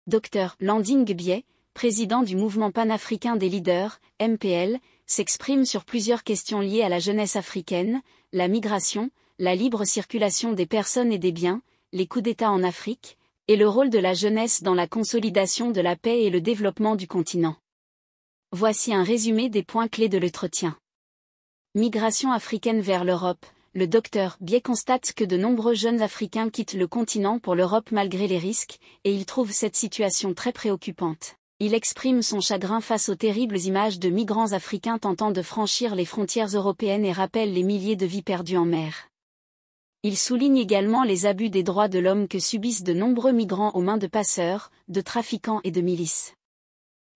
Dr Landing Biais, président du mouvement panafricain des leaders, MPL, s'exprime sur plusieurs questions liées à la jeunesse africaine, la migration, la libre circulation des personnes et des biens, les coups d'État en Afrique, et le rôle de la jeunesse dans la consolidation de la paix et le développement du continent. Voici un résumé des points clés de l'entretien. Migration africaine vers l'Europe. Le Dr Biais constate que de nombreux jeunes Africains quittent le continent pour l'Europe malgré les risques, et il trouve cette situation très préoccupante. Il exprime son chagrin face aux terribles images de migrants africains tentant de franchir les frontières européennes et rappelle les milliers de vies perdues en mer. Il souligne également les abus des droits de l'homme que subissent de nombreux migrants aux mains de passeurs, de trafiquants et de milices.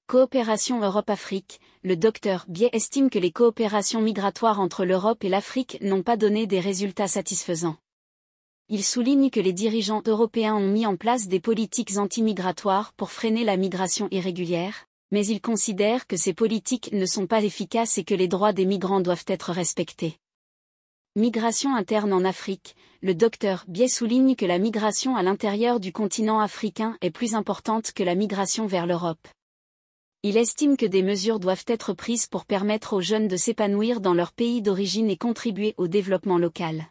Coopération Europe-Afrique. Le Dr Biais estime que les coopérations migratoires entre l'Europe et l'Afrique n'ont pas donné des résultats satisfaisants. Il souligne que les dirigeants européens ont mis en place des politiques anti-migratoires pour freiner la migration irrégulière, mais il considère que ces politiques ne sont pas efficaces et que les droits des migrants doivent être respectés. Migration interne en Afrique. Le Dr Biais souligne que la migration à l'intérieur du continent africain est plus importante que la migration vers l'Europe. Il estime que des mesures doivent être prises pour permettre aux jeunes de s'épanouir dans leur pays d'origine et contribuer au développement local.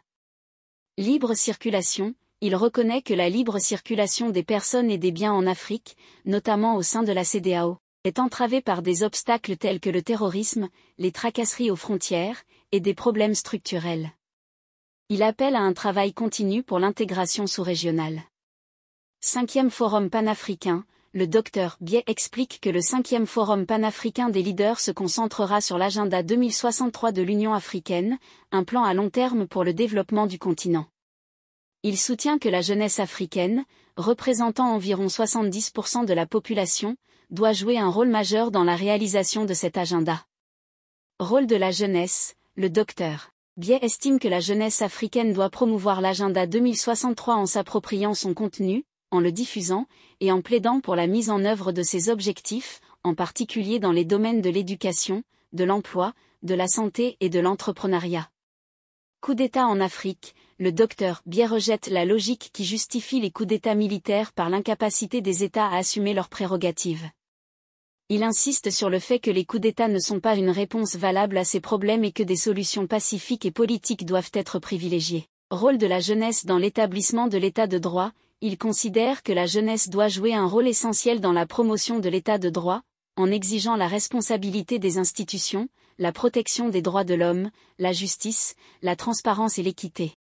Libre circulation. Il reconnaît que la libre circulation des personnes et des biens en Afrique, notamment au sein de la CEDEAO, est entravée par des obstacles tels que le terrorisme, les tracasseries aux frontières, et des problèmes structurels. Il appelle à un travail continu pour l'intégration sous-régionale. 5e Forum panafricain. Le Dr Biais explique que le 5e Forum panafricain des leaders se concentrera sur l'agenda 2063 de l'Union africaine, un plan à long terme pour le développement du continent. Il soutient que la jeunesse africaine, représentant environ 70% de la population, doit jouer un rôle majeur dans la réalisation de cet agenda. Rôle de la jeunesse. Le Dr Biais estime que la jeunesse africaine doit promouvoir l'agenda 2063 en s'appropriant son contenu, en le diffusant, et en plaidant pour la mise en œuvre de ses objectifs, en particulier dans les domaines de l'éducation, de l'emploi, de la santé et de l'entrepreneuriat. Coup d'État en Afrique. Le Dr Biais rejette la logique qui justifie les coups d'État militaires par l'incapacité des États à assumer leurs prérogatives. Il insiste sur le fait que les coups d'État ne sont pas une réponse valable à ces problèmes et que des solutions pacifiques et politiques doivent être privilégiées. Rôle de la jeunesse dans l'établissement de l'État de droit. Il considère que la jeunesse doit jouer un rôle essentiel dans la promotion de l'État de droit, en exigeant la responsabilité des institutions, la protection des droits de l'homme, la justice, la transparence et l'équité.